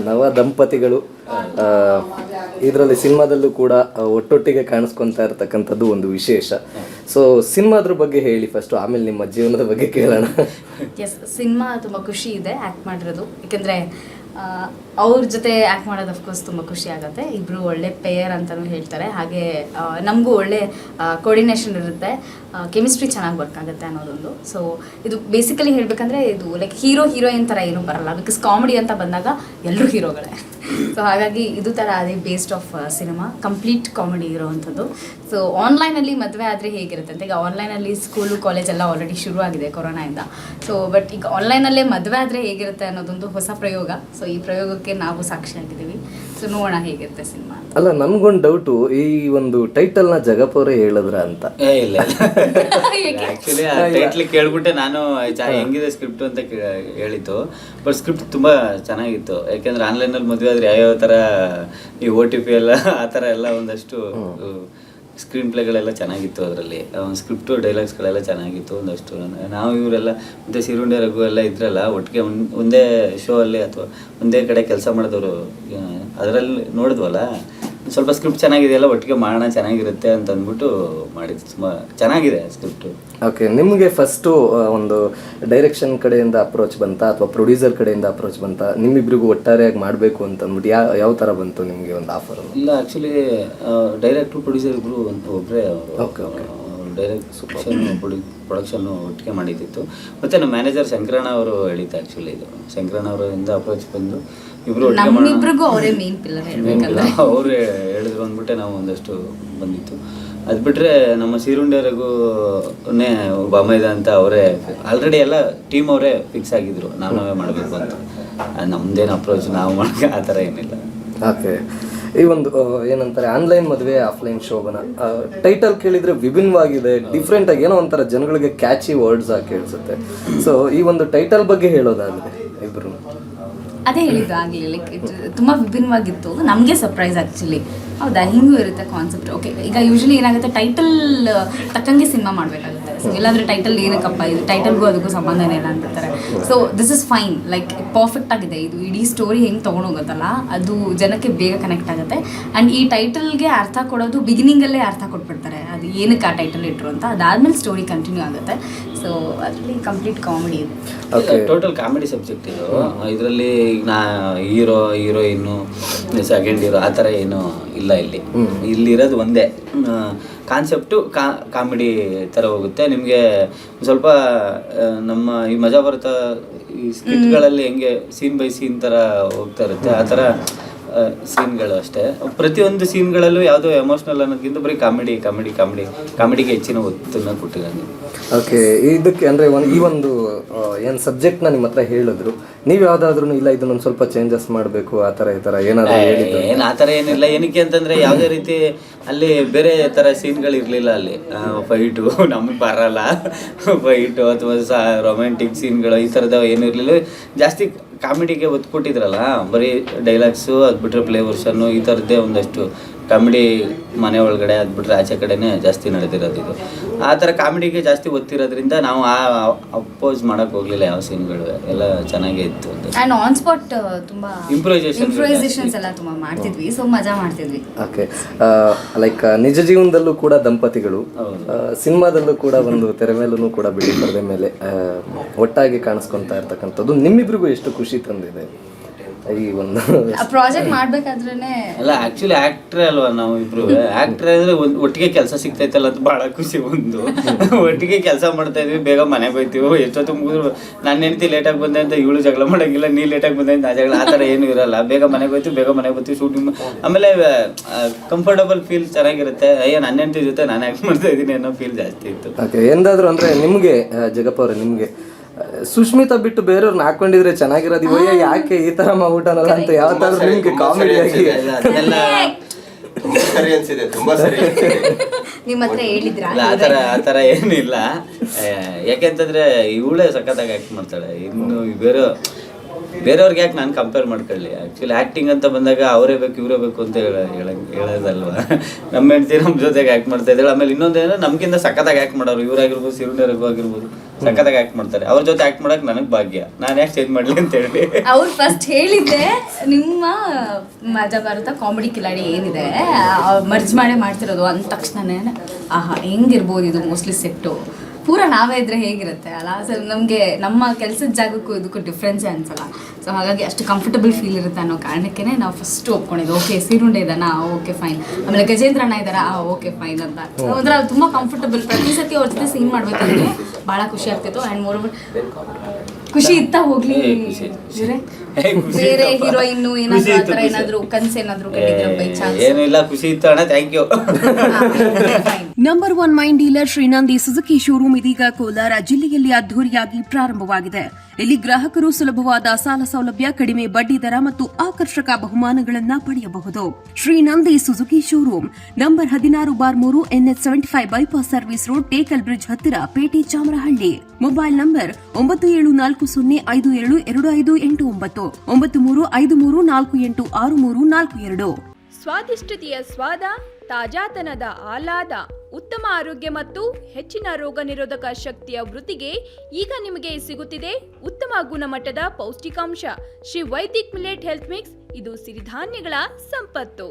ನವ ದಂಪತಿಗಳು ಇದರಲ್ಲಿ ಸಿನಿಮಾದಲ್ಲೂ ಕೂಡ ಒಟ್ಟೊಟ್ಟಿಗೆ ಕಾಣಿಸ್ಕೊತಾ ಇರ್ತಕ್ಕಂಥದ್ದು ಒಂದು ವಿಶೇಷ. ಸೊ ಸಿನಿಮಾದ್ರ ಬಗ್ಗೆ ಹೇಳಿ ಫಸ್ಟ್, ಆಮೇಲೆ ನಿಮ್ಮ ಜೀವನದ ಬಗ್ಗೆ ಕೇಳೋಣ. ಎಸ್, ಸಿನಿಮಾ ತುಂಬ ಖುಷಿ ಇದೆ ಆ್ಯಕ್ಟ್ ಮಾಡಿರೋದು. ಏಕೆಂದರೆ ಅವ್ರ ಜೊತೆ ಆ್ಯಕ್ಟ್ ಮಾಡೋದು ಅಫ್ಕೋರ್ಸ್ ತುಂಬ ಖುಷಿ ಆಗುತ್ತೆ. ಇಬ್ಬರು ಒಳ್ಳೆ ಪೇಯರ್ ಅಂತಲೂ ಹೇಳ್ತಾರೆ. ಹಾಗೆ ನಮಗೂ ಒಳ್ಳೆ ಕೋರ್ಡಿನೇಷನ್ ಇರುತ್ತೆ, ಕೆಮಿಸ್ಟ್ರಿ ಚೆನ್ನಾಗಿ ವರ್ಕ್ ಆಗುತ್ತೆ ಅನ್ನೋದೊಂದು. ಸೊ ಇದು ಬೇಸಿಕಲಿ ಹೇಳಬೇಕಂದ್ರೆ ಇದು ಲೈಕ್ ಹೀರೋಯಿನ್ ಥರ ಏನೂ ಬರಲ್ಲ, ಬಿಕಾಸ್ ಕಾಮಿಡಿ ಅಂತ ಬಂದಾಗ ಎಲ್ಲರೂ ಹೀರೋಗಳೇ. ಸೊ ಹಾಗಾಗಿ ಇದು ಥರ ಅದೇ based of cinema, complete comedy ಇರೋವಂಥದ್ದು. ಸೊ ಆನ್ಲೈನಲ್ಲಿ ಮದುವೆ ಆದರೆ ಹೇಗಿರುತ್ತೆ ಅಂತ, ಈಗ ಆನ್ಲೈನಲ್ಲಿ ಸ್ಕೂಲು ಕಾಲೇಜೆಲ್ಲ ಆಲ್ರೆಡಿ ಶುರು ಆಗಿದೆ ಕೊರೋನಾಯಿಂದ. ಸೊ ಬಟ್ ಈಗ ಆನ್ಲೈನಲ್ಲೇ ಮದುವೆ ಆದರೆ ಹೇಗಿರುತ್ತೆ ಅನ್ನೋದೊಂದು ಹೊಸ ಪ್ರಯೋಗ. ಸೊ ಈ ಪ್ರಯೋಗಕ್ಕೆ ನಾವು ಸಾಕ್ಷಿಯಾಗಿದ್ದೀವಿ. ಸೊ ನೋಡೋಣ ಹೇಗಿರುತ್ತೆ ಸಿನಿಮಾ. ಅಲ್ಲ, ನನ್ಗೊಂದು ಡೌಟು, ಈ ಒಂದು ಟೈಟಲ್ನ ಜಗಪ್ ಅವರೇ ಹೇಳಿದ್ರ ಅಂತ. ಇಲ್ಲ ಆಕ್ಚುಲಿ ಆ ಟೈಟ್ಲ್ ಕೇಳ್ಬಿಟ್ಟೆ ನಾನು ಹೆಂಗಿದೆ ಸ್ಕ್ರಿಪ್ಟ್ ಅಂತ ಹೇಳಿತ್ತು. ಬಟ್ ಸ್ಕ್ರಿಪ್ಟ್ ತುಂಬಾ ಚೆನ್ನಾಗಿತ್ತು. ಯಾಕೆಂದ್ರೆ ಆನ್ಲೈನಲ್ಲಿ ಮದುವೆ ಆದ್ರೆ ಯಾವ್ಯಾವ ಥರ ಈ OTP ಎಲ್ಲ ಆ ಥರ ಎಲ್ಲ ಒಂದಷ್ಟು ಸ್ಕ್ರೀನ್ ಪ್ಲೇಗಳೆಲ್ಲ ಚೆನ್ನಾಗಿತ್ತು. ಅದರಲ್ಲಿ ಸ್ಕ್ರಿಪ್ಟು ಡೈಲಾಗ್ಸ್ಗಳೆಲ್ಲ ಚೆನ್ನಾಗಿತ್ತು ಒಂದಷ್ಟು. ನಾವು ಇವರೆಲ್ಲ ಮತ್ತು ಸಿರುಂಡೆ ರಘು ಎಲ್ಲ ಇದ್ರಲ್ಲ ಒಟ್ಟಿಗೆ ಒಂದೇ ಶೋ ಅಲ್ಲಿ ಅಥವಾ ಒಂದೇ ಕಡೆ ಕೆಲಸ ಮಾಡಿದವರು, ಅದರಲ್ಲಿ ನೋಡಿದ್ವಲ್ಲ, ಸ್ವಲ್ಪ ಸ್ಕ್ರಿಪ್ಟ್ ಚೆನ್ನಾಗಿದೆಯಲ್ಲ, ಒಟ್ಟಿಗೆ ಮಾಡೋಣ ಚೆನ್ನಾಗಿರುತ್ತೆ ಅಂತ ಅಂದ್ಬಿಟ್ಟು ಮಾಡಿದ್ದು. ತುಂಬ ಚೆನ್ನಾಗಿದೆ ಸ್ಕ್ರಿಪ್ಟು. ಓಕೆ, ನಿಮಗೆ ಫಸ್ಟು ಒಂದು ಡೈರೆಕ್ಷನ್ ಕಡೆಯಿಂದ ಅಪ್ರೋಚ್ ಬಂತಾ ಅಥವಾ ಪ್ರೊಡ್ಯೂಸರ್ ಕಡೆಯಿಂದ ಅಪ್ರೋಚ್ ಬಂತಾ? ನಿಮ್ಮಿಬ್ರಿಗೂ ಒಟ್ಟಾರೆಯಾಗಿ ಮಾಡಬೇಕು ಅಂತ ಅಂದ್ಬಿಟ್ಟು ಯಾವ ಥರ ಬಂತು ನಿಮಗೆ ಒಂದು ಆಫರ್? ಇಲ್ಲ, ಆ್ಯಕ್ಚುಲಿ ಡೈರೆಕ್ಟ್ರು ಪ್ರೊಡ್ಯೂಸರ್ ಇಬ್ಬರು ಒಬ್ಬರೇ. Okay okay. ಪ್ರೊಡಕ್ಷನ್ನು ಒಟ್ಟಿಗೆ ಮಾಡಿದ್ದಿತ್ತು. ಮತ್ತು ನಮ್ಮ ಮ್ಯಾನೇಜರ್ ಶಂಕರಣ್ಣ ಅವರು ಹೇಳಿದ್ದು. ಆ್ಯಕ್ಚುಲಿ ಇದು ಶಂಕರಣ್ಣ ಅವರಿಂದ ಅಪ್ರೋಚ್ ಬಂದು ಇಬ್ಬರು ಅವರೇ ಮೇನ್ ಪಿಲ್ಲರ್ ಅವರು ಹೇಳಿದ್ರು ಅಂದ್ಬಿಟ್ಟೆ ನಾವು ಒಂದಷ್ಟು ಬಂದಿತ್ತು. ಅದು ಬಿಟ್ಟರೆ ನಮ್ಮ ಸಿರುಂಡೆ ರಘುನೇ ಬಾಮೈದ ಅಂತ ಅವರೇ ಆಲ್ರೆಡಿ ಎಲ್ಲ ಟೀಮ್ ಅವರೇ ಫಿಕ್ಸ್ ಆಗಿದ್ರು, ನಾವೇ ಮಾಡಬೇಕು ಅಂತ. ನಮ್ಮದೇನು ಅಪ್ರೋಚ್ ನಾವು ಮಾಡೋಕ್ಕೆ ಆ ಥರ ಏನಿಲ್ಲ. ಓಕೆ, ಈ ಒಂದು ಏನಂತಾರೆ ಆನ್ಲೈನ್ ಮದುವೆ ಆಫ್ಲೈನ್ ಶೋಭನ ಟೈಟಲ್ ಕೇಳಿದ್ರೆ ವಿಭಿನ್ನವಾಗಿದೆ, ಡಿಫ್ರೆಂಟ್ ಆಗಿ ಏನೋ ಒಂಥರ ಜನಗಳಿಗೆ ಕ್ಯಾಚಿ ವರ್ಡ್ಸ್ ಆಗಿ ಕೇಳಿಸುತ್ತೆ. ಸೊ ಈ ಒಂದು ಟೈಟಲ್ ಬಗ್ಗೆ ಹೇಳೋದಾದ್ರೆ ಇಬ್ರು. ಅದೇ ಹೇಳಿದ್ದು ಆಗಲಿ, ಲೈಕ್ ತುಂಬ ವಿಭಿನ್ನವಾಗಿತ್ತು. ನಮಗೆ ಸರ್ಪ್ರೈಸ್ ಆ್ಯಕ್ಚುಲಿ. ಹೌದಾ, ಹಿಂಗೂ ಇರುತ್ತೆ ಕಾನ್ಸೆಪ್ಟ್. ಓಕೆ, ಈಗ ಯೂಶ್ವಲಿ ಏನಾಗುತ್ತೆ, ಟೈಟಲ್ ತಕ್ಕಂಗೆ ಸಿನಿಮಾ ಮಾಡಬೇಕಾಗುತ್ತೆ. ಸೊ ಇಲ್ಲಾಂದರೆ ಟೈಟಲ್ ಏನಕ್ಕಪ್ಪ, ಇದು ಟೈಟಲ್ಗೂ ಅದಕ್ಕೂ ಸಂಬಂಧನೇ ಇಲ್ಲ ಅಂತಾರೆ. So this is fine, like perfect ಆಗಿದೆ. ಇದು ಇಡೀ ಸ್ಟೋರಿ ಹೆಂಗೆ ತೊಗೊಂಡೋಗುತ್ತಲ್ಲ ಅದು ಜನಕ್ಕೆ ಬೇಗ ಕನೆಕ್ಟ್ ಆಗುತ್ತೆ. ಆ್ಯಂಡ್ ಈ ಟೈಟಲ್ಗೆ ಅರ್ಥ ಕೊಡೋದು ಬಿಗಿನಿಂಗಲ್ಲೇ ಅರ್ಥ ಕೊಟ್ಬಿಡ್ತಾರೆ, ಅದು ಏನಕ್ಕೆ ಆ ಟೈಟಲ್ ಇಟ್ಟರು ಅಂತ. ಅದಾದಮೇಲೆ ಸ್ಟೋರಿ ಕಂಟಿನ್ಯೂ ಆಗುತ್ತೆ. ಸೊ ಅದರಲ್ಲಿ ಕಂಪ್ಲೀಟ್ ಕಾಮಿಡಿ ಇದೆ. ಟೋಟಲ್ ಕಾಮಿಡಿ ಸಬ್ಜೆಕ್ಟ್ ಇದು. ಇದರಲ್ಲಿ ನಾ ಹೀರೋಯಿನ್ನು ಸೆಕೆಂಡ್ ಹೀರೋ ಆ ಥರ ಏನು ಇಲ್ಲ. ಇಲ್ಲಿರೋದು ಒಂದೇ ಕಾನ್ಸೆಪ್ಟು, ಕಾಮಿಡಿ ಥರ ಹೋಗುತ್ತೆ. ನಿಮಗೆ ಸ್ವಲ್ಪ ನಮ್ಮ ಈ ಮಜಾ ಬರುತ್ತಾ ಈ ಸ್ಕಿಟ್ಗಳಲ್ಲಿ ಹೆಂಗೆ ಸೀನ್ ಬೈ ಸೀನ್ ಥರ ಹೋಗ್ತಾ ಇರುತ್ತೆ, ಆ ಥರ ಸೀನ್ಗಳು ಅಷ್ಟೇ. ಪ್ರತಿಯೊಂದು ಸೀನ್ಗಳಲ್ಲೂ ಯಾವುದೋ ಎಮೋಷ್ನಲ್ ಅನ್ನೋದಕ್ಕಿಂತ ಬರೀ ಕಾಮಿಡಿಗೆ ಹೆಚ್ಚಿನ ಒತ್ತನ್ನು ಕೊಟ್ಟಿದ್ದಾನೆ. ಓಕೆ, ಇದಕ್ಕೆ ಅಂದರೆ ಈ ಒಂದು ಏನು ಸಬ್ಜೆಕ್ಟ್ನ ನಿಮ್ಮ ಹತ್ರ ಹೇಳಿದ್ರು, ನೀವು ಯಾವುದಾದ್ರೂ ಇಲ್ಲ ಇದನ್ನೊಂದು ಸ್ವಲ್ಪ ಚೇಂಜಸ್ ಮಾಡಬೇಕು ಆ ಥರ ಈ ಥರ ಏನಾದರೂ ಹೇಳಿದ್ರು? ಏನು ಆ ಥರ ಏನಿಲ್ಲ. ಏನಕ್ಕೆ ಅಂತಂದರೆ ಯಾವುದೇ ರೀತಿ ಅಲ್ಲಿ ಬೇರೆ ಥರ ಸೀನ್ಗಳು ಇರಲಿಲ್ಲ. ಅಲ್ಲಿ ಫೈಟು ನಮಗೆ ಬರಲ್ಲ, ಫೈಟು ಅಥವಾ ರೊಮ್ಯಾಂಟಿಕ್ ಸೀನ್ಗಳು ಈ ಥರದ ಏನೂ ಇರಲಿಲ್ಲ. ಜಾಸ್ತಿ ಕಾಮಿಡಿಗೆ ಒತ್ತು ಕೊಟ್ಟಿದ್ರಲ್ಲ, ಬರೀ ಡೈಲಾಗ್ಸು, ಅದು ಬಿಟ್ಟರೆ ಪ್ಲೇ ವರ್ಷನ್ನು ಈ ಥರದ್ದೇ ಒಂದಷ್ಟು ಕಾಮಿಡಿ ಮನೆ ಒಳಗಡೆ, ಅದು ಬಿಟ್ಟರೆ ಆಚೆ ಕಡೆನೇ ಜಾಸ್ತಿ ನಡೆದಿರೋದು. ಇದು ಆ ಥರ ಕಾಮಿಡಿಗೆ ಜಾಸ್ತಿ ಒತ್ತಿರೋದ್ರಿಂದ ನಾವು ಅಪೋಸ್ ಮಾಡೋಕ್ಕೆ ಹೋಗಲಿಲ್ಲ. ಯಾವ ಸೀನ್ಗಳು ಎಲ್ಲ ಚೆನ್ನಾಗೇ ಇತ್ತು. ಆ್ಯಂಡ್ ಆನ್ ಸ್ಪಾಟ್ ತುಂಬ ಇಂಪ್ರೂವೈಸೇಷನ್ಸ್ ಎಲ್ಲ ತುಂಬ ಮಾಡ್ತಿದ್ವಿ. ಸೊ ಮಜಾ ಮಾಡ್ತಿದ್ವಿ. ಓಕೆ, ಲೈಕ್ ನಿಜ ಜೀವನದಲ್ಲೂ ಕೂಡ ದಂಪತಿಗಳು, ಸಿನಿಮಾದಲ್ಲೂ ಕೂಡ ಒಂದು ತೆರೆ ಮೇಲೂ ಕೂಡ ಬಿಡಿ ಪರದೆ ಮೇಲೆ ಒಟ್ಟಾಗಿ ಕಾಣಿಸ್ಕೊತಾ ಇರ್ತಕ್ಕಂಥದ್ದು ನಿಮ್ಮಿಬ್ರಿಗೂ ಎಷ್ಟು ಖುಷಿ ತಂದಿದೆ ಈ ಒಂದು ಪ್ರಾಜೆಕ್ಟ್ ಮಾಡ್ಬೇಕಾದ್ರೇನೆ? ಅಲ್ಲ, ಆಕ್ಚುಲಿ ಆಕ್ಟ್ರೇ ಅಲ್ವಾ ನಾವು ಇಬ್ರು. ಆಕ್ಟ್ರೇ ಅಂದ್ರೆ ಒಟ್ಟಿಗೆ ಕೆಲಸ ಸಿಗ್ತೈತಲ್ಲ ಅಂತ ಬಹಳ ಖುಷಿ. ಒಂದು ಒಟ್ಟಿಗೆ ಕೆಲಸ ಮಾಡ್ತಾ ಇದ್ವಿ, ಬೇಗ ಮನೆಗೆ ಹೋಗ್ತೀವಿ. ಎಷ್ಟೊತ್ತು ಮುಗಿದ್ರು ನನ್ನ ಹೆಂಡತಿ ಲೇಟಾಗಿ ಬಂದೆ ಅಂತ ಇವಳು ಜಗಳ ಮಾಡೋಂಗಿಲ್ಲ, ನೀ ಲೇಟಾಗಿ ಬಂದೆ ಅಂತ ನಾ ಜಗಳ, ಆ ಥರ ಏನೂ ಇರಲ್ಲ. ಬೇಗ ಮನೆಗೆ ಹೋಗ್ತೀವಿ, ಬೇಗ ಮನೆಗೆ ಬರ್ತೀವಿ, ಶೂಟಿಂಗ್. ಆಮೇಲೆ ಕಂಫರ್ಟಬಲ್ ಫೀಲ್ ಚೆನ್ನಾಗಿರುತ್ತೆ. ಅಯ್ಯೋ ನನ್ನ ಹೆಂಡತಿ ಜೊತೆ ನಾನು ಆ್ಯಕ್ಟ್ ಮಾಡ್ತಾ ಇದ್ದೀನಿ ಅನ್ನೋ ಫೀಲ್ ಜಾಸ್ತಿ ಇತ್ತು. ಓಕೆ, ಎಂದಾದರೂ ಅಂದರೆ ನಿಮಗೆ ಜಗಪ್ಪ ಅವರೇ, ನಿಮಗೆ ಸುಷ್ಮಿತಾ ಬಿಟ್ಟು ಬೇರೆಯವ್ರನ್ನ ಹಾಕೊಂಡಿದ್ರೆ ಚೆನ್ನಾಗಿರೋದು, ಇವಯ್ಯ ಯಾಕೆ ಈ ತರ ಮಾಡ್ಬಿಟ್ಟನಲ್ಲ ಅಂತ ಯಾವತ್ತಾದ್ರೂ ನಿಮ್ಗೆ ಕಾಮಿಡಿ ಆಗಿ ಸರಿ ಅನ್ಸಿದೆ? ತುಂಬಾ ಸರಿ ನಿಮ್ಮ ಹತ್ರ ಹೇಳಿದ್ರ? ಆ ಥರ ಏನಿಲ್ಲ. ಯಾಕೆಂತಂದ್ರೆ ಇವಳೇ ಸಖತ್ತಾಗಿ ಆ್ಯಕ್ಟ್ ಮಾಡ್ತಾಳೆ. ಇನ್ನು ಬೇರೆ ಬೇರೆಯವ್ರಿಗೆ ಯಾಕೆ ನಾನು ಕಂಪೇರ್ ಮಾಡ್ಕೊಳ್ಳಿ. ಆ್ಯಕ್ಚುಲಿ ಆ್ಯಕ್ಟಿಂಗ್ ಅಂತ ಬಂದಾಗ ಅವರೇ ಬೇಕು ಇವರೇ ಬೇಕು ಅಂತ ಹೇಳೋದಲ್ವ. ನಮ್ಮ ಹೆಂಡ್ತಿ ನಮ್ಮ ಜೊತೆಗೆ ಆ್ಯಕ್ಟ್ ಮಾಡ್ತಾ ಇದ್ದಾಳೆ. ಆಮೇಲೆ ಇನ್ನೊಂದೇನೋ ನಮಗಿಂತ ಸಖತ್ತಾಗಿ ಆ್ಯಕ್ಟ್ ಮಾಡೋರು ಇವರಾಗಿರ್ಬೋದು, ಸಿರುನರಗೂ ಆಗಿರ್ಬೋದು, ಸಖತ್ತಾಗಿ ಆ್ಯಕ್ಟ್ ಮಾಡ್ತಾರೆ. ಅವ್ರ ಜೊತೆ ಆ್ಯಕ್ಟ್ ಮಾಡೋಕೆ ನನಗೆ ಭಾಗ್ಯ. ನಾನು ಯಾಕೆ ಚೇಂಜ್ ಮಾಡಲಿ ಅಂತ ಹೇಳಿ ಅವ್ರು ಫಸ್ಟ್ ಹೇಳಿದ್ದೆ ನಿಮ್ಮ ಮಜಾ ಭಾರತ ಕಾಮಿಡಿ ಕಿಲಾಡಿ ಏನಿದೆ ಮರ್ಜ್ ಮಾಡೇ ಮಾಡ್ತಿರೋದು ಅಂದ ತಕ್ಷಣನೇ ಆಹಾ ಹೆಂಗಿರ್ಬೋದು ಇದು ಮೋಸ್ಟ್ಲಿ ಸೆಟ್ಟು ಪೂರ ನಾವೇ ಇದ್ರೆ ಹೇಗಿರುತ್ತೆ ಅಲ್ಲ ಸರ್. ನಮಗೆ ನಮ್ಮ ಕೆಲಸದ ಜಾಗಕ್ಕೂ ಇದಕ್ಕೂ ಡಿಫ್ರೆನ್ಸೇ ಅನ್ಸಲ್ಲ. ಸೊ ಹಾಗಾಗಿ ಅಷ್ಟು ಕಂಫರ್ಟಬಲ್ ಫೀಲ್ ಇರುತ್ತೆ ಅನ್ನೋ ಕಾರಣಕ್ಕೆ ನಾವು ಫಸ್ಟ್ ಒಪ್ಕೊಂಡಿದ್ದು. ಓಕೆ ಸೀರುಂಡೆ ಇದ್ದಾನ, ಓಕೆ ಫೈನ್. ಆಮೇಲೆ ಗಜೇಂದ್ರ ಅಣ್ಣ ಇದ್ದಾರಾ, ಓಕೆ ಫೈನ್ ಅಂತ. ಅಂದ್ರೆ ಅವ್ರು ತುಂಬ ಕಂಫರ್ಟಬಲ್. ಪ್ರತಿ ಸತಿ ಅವ್ರ ಜೊತೆ ಸೀನ್ ಮಾಡ್ಬೇಕಂದ್ರೆ ಭಾಳ ಖುಷಿ ಆಗ್ತಿತ್ತು. ಆ್ಯಂಡ್ ಮೋರೋವರ್ ಖುಷಿ ಇತ್ತಾ ಹೋಗ್ಲಿ ಬೇರೆ ಹೀರೋಯಿನ್ ಏನಾದ್ರು ಆ ಥರ ಏನಾದ್ರು ಕನ್ಸೇನಾದ್ರು ಕಂಡಿದ್ರೆ ಬೈ ಚಾನ್ಸ್ ಏನೂ ಇಲ್ಲ. ಖುಷಿ ಇತ್ತು ಅಣ್ಣ, thank you. Number 1 main dealer Srinandi Suzuki showroom ಇದೀಗ ಕೋಲಾರ ಜಿಲ್ಲೆಯಲ್ಲಿ ಅದ್ದೂರಿಯಾಗಿ ಪ್ರಾರಂಭವಾಗಿದೆ. ಇಲ್ಲಿ ಗ್ರಾಹಕರು ಸುಲಭವಾದ ಸಾಲ ಸೌಲಭ್ಯ, ಕಡಿಮೆ ಬಡ್ಡಿ ದರ ಮತ್ತು ಆಕರ್ಷಕ ಬಹುಮಾನಗಳನ್ನು ಪಡೆಯಬಹುದು. Srinandi Suzuki showroom number 16/3 NH 75 bypass service road, Tekal bridge ಹತ್ತಿರ, ಪೇಟೆ, ಚಾಮರಹಳ್ಳಿ. Mobile number 9740572589 9353486342. ಸ್ವಾದಿಷ್ಟತೆಯ ಸ್ವಾದ, ತಾಜಾತನದ ಆಹ್ಲಾದ, ಉತ್ತಮ ಆರೋಗ್ಯ ಮತ್ತು ಹೆಚ್ಚಿನ ರೋಗ ನಿರೋಧಕ ಶಕ್ತಿಯ ವೃದ್ಧಿಗೆ ಈಗ ನಿಮಗೆ ಸಿಗುತ್ತಿದೆ ಉತ್ತಮ ಗುಣಮಟ್ಟದ ಪೌಷ್ಟಿಕಾಂಶ Shri Vaidik millet health mix. ಇದು ಸಿರಿಧಾನ್ಯಗಳ ಸಂಪತ್ತು.